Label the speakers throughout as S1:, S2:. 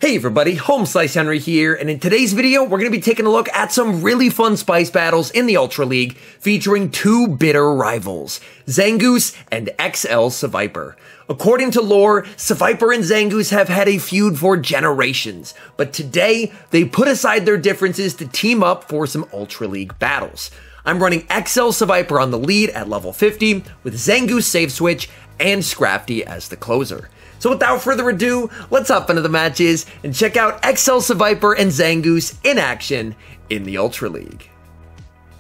S1: Hey everybody, HomeSliceHenry here, and in today's video, we're going to be taking a look at some really fun spice battles in the Ultra League, featuring two bitter rivals, ZANGOOSE and XL SEVIPER. According to lore, SEVIPER and ZANGOOSE have had a feud for generations, but today, they put aside their differences to team up for some Ultra League battles. I'm running XL SEVIPER on the lead at level 50, with ZANGOOSE save switch and Scrafty as the closer. So without further ado, let's hop into the matches and check out XL SEVIPER and ZANGOOSE in action in the Ultra League.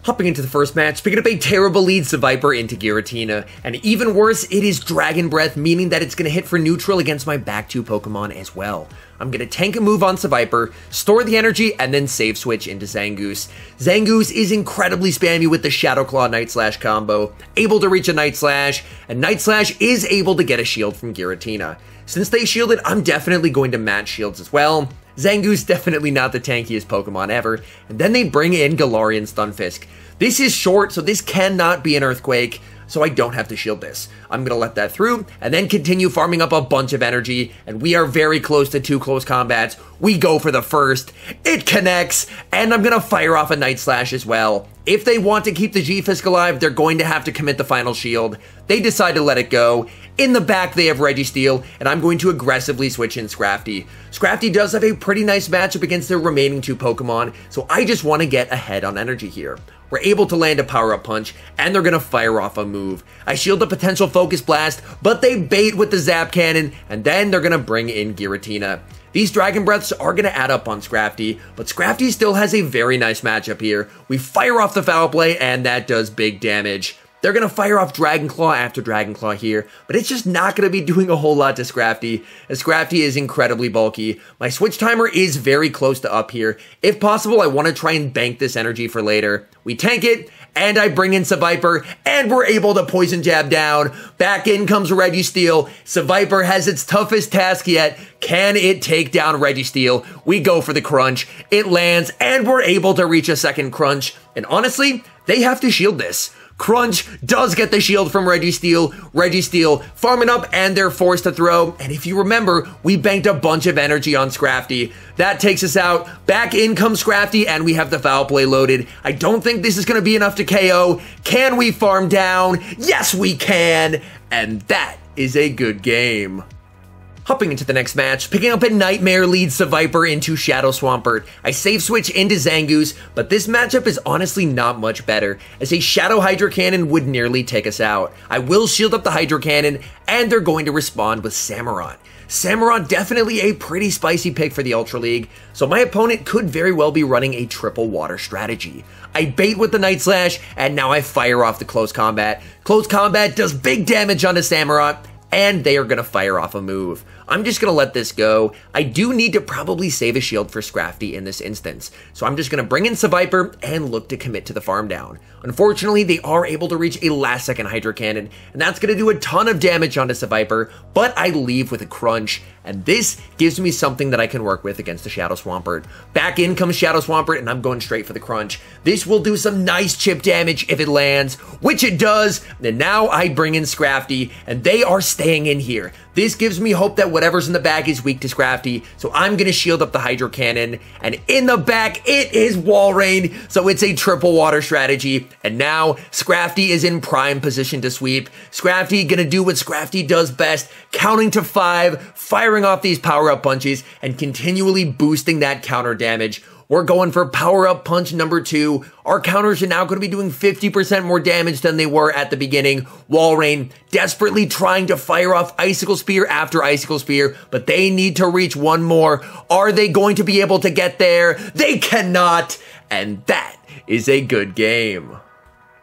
S1: Hopping into the first match, picking up a terrible lead SEVIPER into Giratina, and even worse, it is Dragon Breath, meaning that it's going to hit for neutral against my back two Pokemon as well. I'm going to tank a move on SEVIPER, store the energy, and then save switch into ZANGOOSE. ZANGOOSE is incredibly spammy with the Shadow Claw Night Slash combo, able to reach a Night Slash, and Night Slash is able to get a shield from Giratina. Since they shielded, I'm definitely going to match shields as well. ZANGOOSE definitely not the tankiest Pokemon ever, and then they bring in Galarian Stunfisk. This is short, so this cannot be an Earthquake, so I don't have to shield this. I'm gonna let that through, and then continue farming up a bunch of energy, and we are very close to two close combats. We go for the first, it connects, and I'm gonna fire off a Night Slash as well. If they want to keep the G-Fisk alive, they're going to have to commit the final shield. They decide to let it go. In the back, they have Registeel, and I'm going to aggressively switch in Scrafty. Scrafty does have a pretty nice matchup against their remaining two Pokemon, so I just want to get ahead on energy here. We're able to land a power-up punch, and they're going to fire off a move. I shield a potential Focus Blast, but they bait with the Zap Cannon, and then they're going to bring in Giratina. These Dragon Breaths are going to add up on Scrafty, but Scrafty still has a very nice matchup here. We fire off the Foul Play, and that does big damage. They're going to fire off Dragon Claw after Dragon Claw here, but it's just not going to be doing a whole lot to Scrafty, as Scrafty is incredibly bulky. My switch timer is very close to up here. If possible, I want to try and bank this energy for later. We tank it, and I bring in SEVIPER, and we're able to Poison Jab down. Back in comes Registeel. SEVIPER has its toughest task yet. Can it take down Registeel? We go for the crunch. It lands, and we're able to reach a second crunch. And honestly, they have to shield this. Crunch does get the shield from Registeel. Registeel farming up, and they're forced to throw. And if you remember, we banked a bunch of energy on Scrafty. That takes us out. Back in comes Scrafty, and we have the Foul Play loaded. I don't think this is going to be enough to KO. Can we farm down? Yes, we can. And that is a good game. Hopping into the next match, picking up a Nightmare lead SEVIPER into Shadow Swampert. I save switch into ZANGOOSE, but this matchup is honestly not much better, as a Shadow Hydro Cannon would nearly take us out. I will shield up the Hydro Cannon, and they're going to respond with Samurott. Samurott definitely a pretty spicy pick for the Ultra League, so my opponent could very well be running a triple water strategy. I bait with the Night Slash, and now I fire off the Close Combat. Close Combat does big damage onto Samurott, and they are going to fire off a move. I'm just going to let this go. I do need to probably save a shield for Scrafty in this instance, so I'm just going to bring in SEVIPER and look to commit to the farm down. Unfortunately, they are able to reach a last second Hydro Cannon, and that's going to do a ton of damage onto SEVIPER, but I leave with a crunch, and this gives me something that I can work with against the Shadow Swampert. Back in comes Shadow Swampert, and I'm going straight for the crunch. This will do some nice chip damage if it lands, which it does, and now I bring in Scrafty, and they are staying in here. This gives me hope that whatever's in the back is weak to Scrafty, so I'm going to shield up the Hydro Cannon, and in the back, it is Wall Rain, so it's a triple water strategy, and now Scrafty is in prime position to sweep. Scrafty going to do what Scrafty does best, counting to 5, firing off these power-up punches, and continually boosting that counter damage. We're going for power-up punch number 2. Our counters are now going to be doing 50% more damage than they were at the beginning. Wall Rain desperately trying to fire off Icicle Spear after Icicle Spear, but they need to reach one more. Are they going to be able to get there? They cannot, and that is a good game.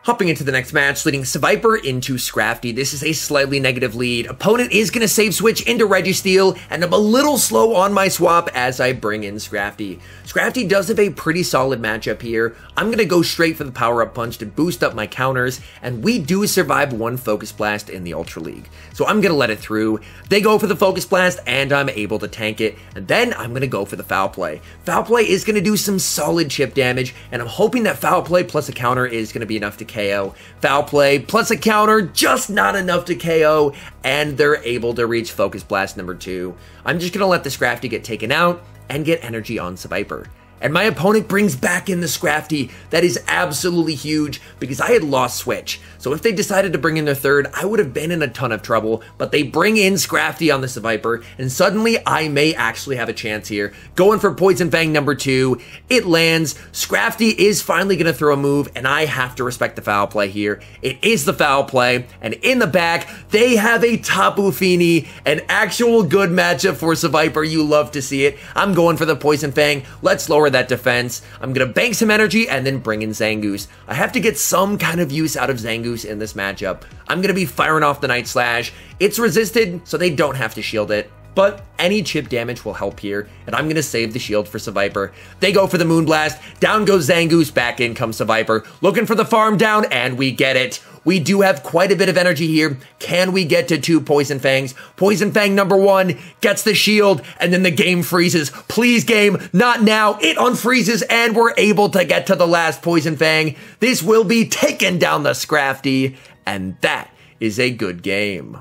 S1: Hopping into the next match, leading SEVIPER into Scrafty. This is a slightly negative lead. Opponent is going to save switch into Registeel, and I'm a little slow on my swap as I bring in Scrafty. Scrafty does have a pretty solid matchup here. I'm going to go straight for the power-up punch to boost up my counters, and we do survive one Focus Blast in the Ultra League. So I'm going to let it through. They go for the Focus Blast, and I'm able to tank it, and then I'm going to go for the Foul Play. Foul Play is going to do some solid chip damage, and I'm hoping that Foul Play plus a counter is going to be enough to KO. Foul play plus a counter, just not enough to KO, and they're able to reach Focus Blast number 2. I'm just gonna let the Scrafty get taken out and get energy on SEVIPER. And my opponent brings back in the Scrafty. That is absolutely huge because I had lost Switch. So if they decided to bring in their third, I would have been in a ton of trouble. But they bring in Scrafty on the SEVIPER, and suddenly I may actually have a chance here. Going for Poison Fang number 2. It lands. Scrafty is finally going to throw a move, and I have to respect the foul play here. It is the foul play, and in the back, they have a Tapu Fini, an actual good matchup for SEVIPER. You love to see it. I'm going for the Poison Fang. Let's lower that defense. I'm gonna bank some energy and then bring in Zangoose. I have to get some kind of use out of Zangoose in this matchup. I'm gonna be firing off the Night Slash. It's resisted, so they don't have to shield it. But any chip damage will help here, and I'm going to save the shield for SEVIPER. They go for the Moonblast. Down goes Zangoose. Back in comes SEVIPER. Looking for the farm down, and we get it. We do have quite a bit of energy here. Can we get to 2 Poison Fangs? Poison Fang number 1 gets the shield, and then the game freezes. Please, game, not now. It unfreezes, and we're able to get to the last Poison Fang. This will be taking down the Scrafty, and that is a good game.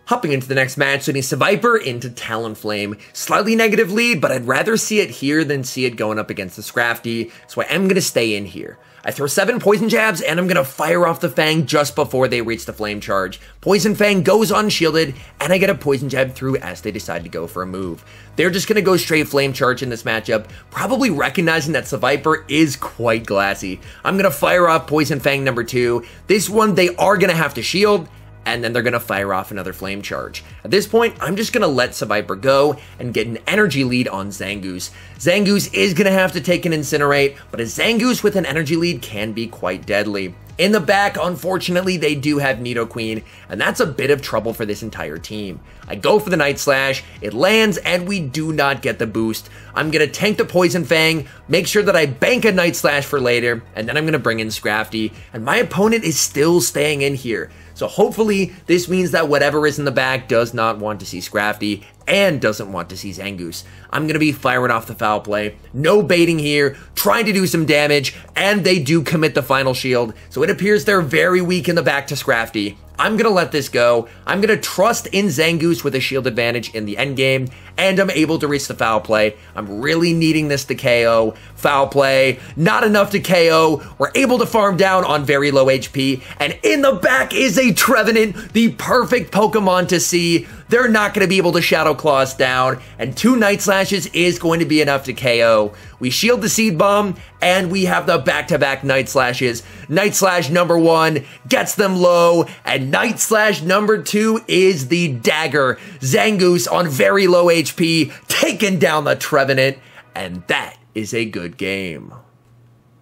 S1: Hopping into the next match, sending SEVIPER into Talonflame. Slightly negative lead, but I'd rather see it here than see it going up against the Scrafty, so I am going to stay in here. I throw 7 Poison Jabs, and I'm going to fire off the Fang just before they reach the Flame Charge. Poison Fang goes unshielded, and I get a Poison Jab through as they decide to go for a move. They're just going to go straight Flame Charge in this matchup, probably recognizing that SEVIPER is quite glassy. I'm going to fire off Poison Fang number 2. This one, they are going to have to shield, and then they're going to fire off another Flame Charge. At this point, I'm just going to let SEVIPER go and get an energy lead on Zangoose. Zangoose is going to have to take an Incinerate, but a Zangoose with an energy lead can be quite deadly. In the back, unfortunately, they do have Nidoqueen, and that's a bit of trouble for this entire team. I go for the Night Slash, it lands, and we do not get the boost. I'm going to tank the Poison Fang, make sure that I bank a Night Slash for later, and then I'm going to bring in Scrafty, and my opponent is still staying in here. So hopefully, this means that whatever is in the back does not want to see Scrafty and doesn't want to see Zangoose. I'm going to be firing off the foul play. No baiting here, trying to do some damage, and they do commit the final shield. So it appears they're very weak in the back to Scrafty. I'm going to let this go. I'm going to trust in Zangoose with a shield advantage in the endgame, and I'm able to reach the foul play. I'm really needing this to KO. Foul play, not enough to KO. We're able to farm down on very low HP, and in the back is a Trevenant, the perfect Pokemon to see. They're not going to be able to Shadow Claw us down, and 2 Night Slashes is going to be enough to KO. We shield the Seed Bomb, and we have the back-to-back Night Slashes. Night Slash number 1 gets them low, and Night Slash number 2 is the dagger. Zangoose on very low HP, taking down the Trevenant, and that is a good game.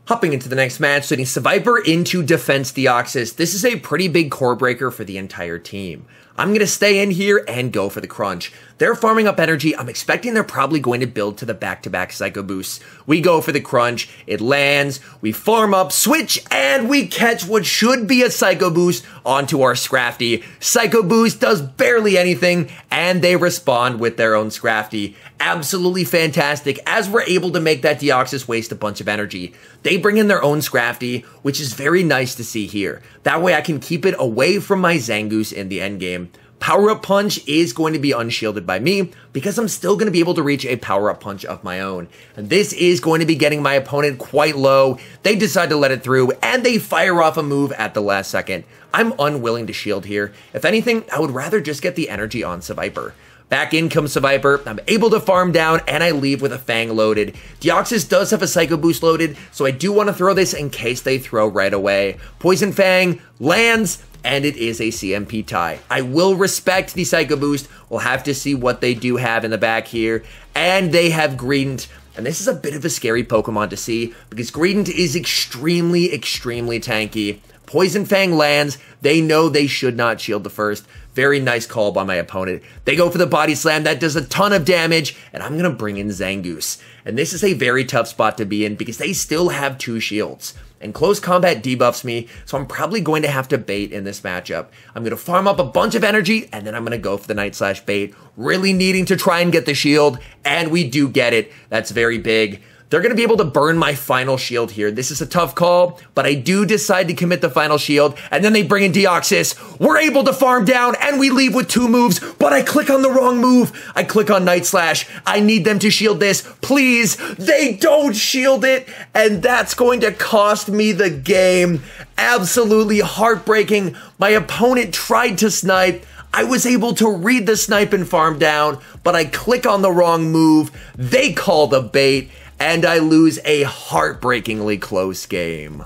S1: Hopping into the next match, sending SEVIPER into Defense Deoxys. This is a pretty big core breaker for the entire team. I'm going to stay in here and go for the crunch. They're farming up energy. I'm expecting they're probably going to build to the back-to-back Psycho Boosts. We go for the crunch. It lands. We farm up, switch, and we catch what should be a Psycho Boost onto our Scrafty. Psycho Boost does barely anything, and they respond with their own Scrafty. Absolutely fantastic, as we're able to make that Deoxys waste a bunch of energy. They bring in their own Scrafty, which is very nice to see here. That way I can keep it away from my Zangoose in the endgame. Power-Up Punch is going to be unshielded by me because I'm still going to be able to reach a Power-Up Punch of my own. And this is going to be getting my opponent quite low. They decide to let it through, and they fire off a move at the last second. I'm unwilling to shield here. If anything, I would rather just get the energy on SEVIPER. Back in comes SEVIPER. I'm able to farm down, and I leave with a Fang loaded. Deoxys does have a Psycho Boost loaded, so I do want to throw this in case they throw right away. Poison Fang lands, and it is a CMP tie. I will respect the Psycho Boost. We'll have to see what they do have in the back here. And they have Greedent. And this is a bit of a scary Pokemon to see because Greedent is extremely, extremely tanky. Poison Fang lands. They know they should not shield the first. Very nice call by my opponent. They go for the Body Slam. That does a ton of damage, and I'm going to bring in Zangoose. And this is a very tough spot to be in because they still have 2 shields. And close combat debuffs me, so I'm probably going to have to bait in this matchup. I'm going to farm up a bunch of energy, and then I'm going to go for the Night Slash bait, really needing to try and get the shield, and we do get it. That's very big. they're going to be able to burn my final shield here. This is a tough call, but I do decide to commit the final shield, and then they bring in Deoxys. We're able to farm down, and we leave with 2 moves, but I click on the wrong move. I click on Night Slash. I need them to shield this. Please. They don't shield it, and that's going to cost me the game. Absolutely heartbreaking. My opponent tried to snipe. I was able to read the snipe and farm down, but I click on the wrong move. They call the bait, and I lose a heartbreakingly close game.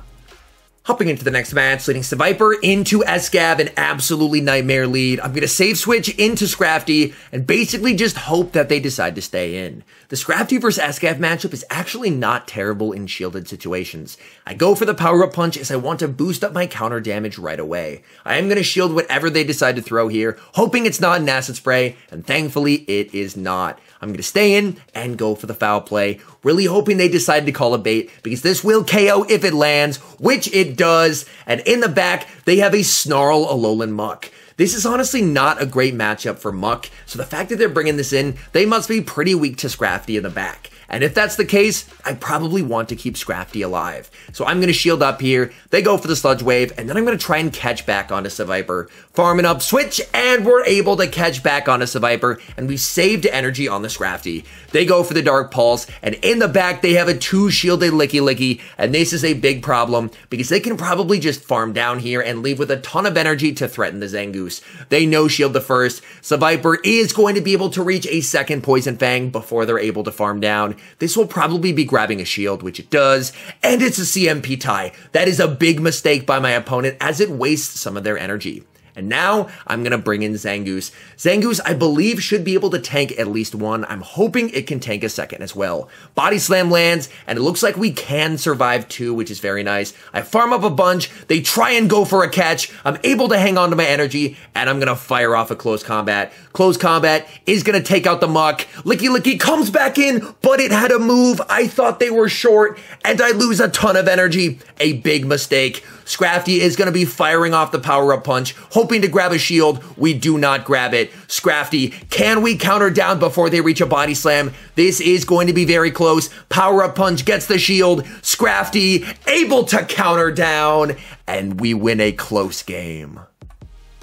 S1: Hopping into the next match, leading SEVIPER into SGAV, an absolutely nightmare lead. I'm going to save switch into Scrafty and basically just hope that they decide to stay in. The Scrafty versus SGAV matchup is actually not terrible in shielded situations. I go for the power-up punch as I want to boost up my counter damage right away. I am going to shield whatever they decide to throw here, hoping it's not an acid spray, and thankfully it is not. I'm going to stay in and go for the foul play, really hoping they decide to call a bait because this will KO if it lands, which it does. And in the back, they have a Snarl Alolan Muck. This is honestly not a great matchup for Muck, so the fact that they're bringing this in, they must be pretty weak to Scrafty in the back. And if that's the case, I probably want to keep Scrafty alive. So I'm going to shield up here. They go for the Sludge Wave, and then I'm going to try and catch back onto SEVIPER. Farming up, switch, and we're able to catch back onto SEVIPER, and we saved energy on the Scrafty. They go for the Dark Pulse, and in the back, they have a 2-shielded Licky Licky, and this is a big problem because they can probably just farm down here and leave with a ton of energy to threaten the Zangoose. They no-shield the first. SEVIPER is going to be able to reach a second Poison Fang before they're able to farm down. This will probably be grabbing a shield, which it does, and it's a CMP tie. That is a big mistake by my opponent as it wastes some of their energy. And now I'm going to bring in Zangoose. Zangoose, I believe, should be able to tank at least one. I'm hoping it can tank a second as well. Body Slam lands, and it looks like we can survive 2, which is very nice. I farm up a bunch. They try and go for a catch. I'm able to hang on to my energy, and I'm going to fire off a Close Combat. Close Combat is going to take out the Muck. Licky Licky comes back in, but it had a move. I thought they were short, and I lose a ton of energy. A big mistake. Scrafty is going to be firing off the power-up punch, hoping to grab a shield. We do not grab it. Scrafty, can we counter down before they reach a Body Slam? This is going to be very close. Power-up punch gets the shield. Scrafty able to counter down, and we win a close game.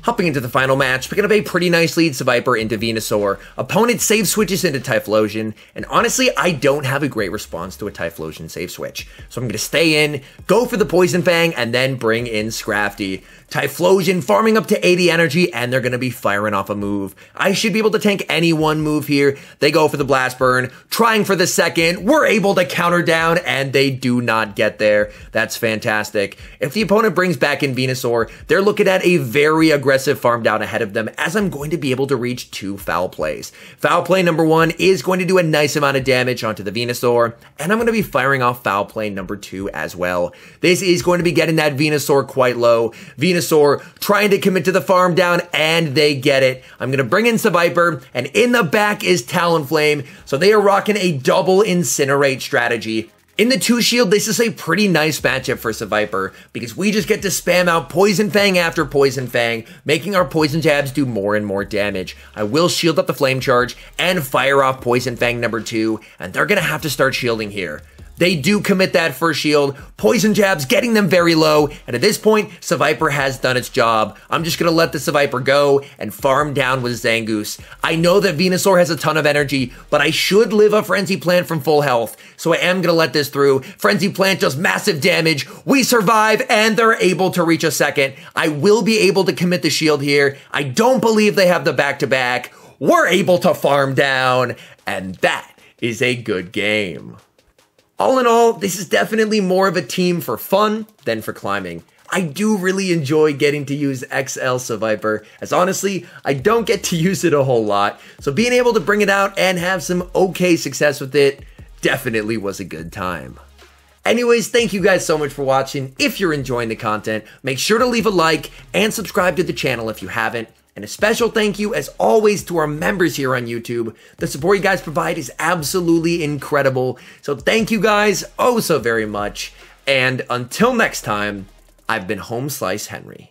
S1: Hopping into the final match, picking up a pretty nice lead SEVIPER into Venusaur. Opponent save switches into Typhlosion, and honestly, I don't have a great response to a Typhlosion save switch. So I'm going to stay in, go for the Poison Fang, and then bring in Scrafty. Typhlosion farming up to 80 energy, and they're going to be firing off a move. I should be able to tank any one move here. They go for the Blast Burn, trying for the second. We're able to counter down, and they do not get there. That's fantastic. If the opponent brings back in Venusaur, they're looking at a very aggressive farm down ahead of them, as I'm going to be able to reach 2 foul plays. Foul play number 1 is going to do a nice amount of damage onto the Venusaur, and I'm going to be firing off foul play number 2 as well. This is going to be getting that Venusaur quite low. Venusaur trying to commit to the farm down, and they get it. I'm going to bring in SEVIPER, and in the back is Talonflame, so they are rocking a double Incinerate strategy. In the 2-shield, this is a pretty nice matchup for SEVIPER because we just get to spam out Poison Fang after Poison Fang, making our Poison Jabs do more and more damage. I will shield up the Flame Charge and fire off Poison Fang number 2, and they're going to have to start shielding here. They do commit that first shield. Poison Jabs getting them very low. And at this point, SEVIPER has done its job. I'm just going to let the SEVIPER go and farm down with Zangoose. I know that Venusaur has a ton of energy, but I should live a Frenzy Plant from full health. So I am going to let this through. Frenzy Plant does massive damage. We survive, and they're able to reach a second. I will be able to commit the shield here. I don't believe they have the back-to-back. We're able to farm down, and that is a good game. All in all, this is definitely more of a team for fun than for climbing. I do really enjoy getting to use XL SEVIPER, as honestly, I don't get to use it a whole lot, so being able to bring it out and have some okay success with it definitely was a good time. Anyways, thank you guys so much for watching. If you're enjoying the content, make sure to leave a like and subscribe to the channel if you haven't. And a special thank you, as always, to our members here on YouTube. The support you guys provide is absolutely incredible. So thank you guys oh so very much. And until next time, I've been HomeSliceHenry.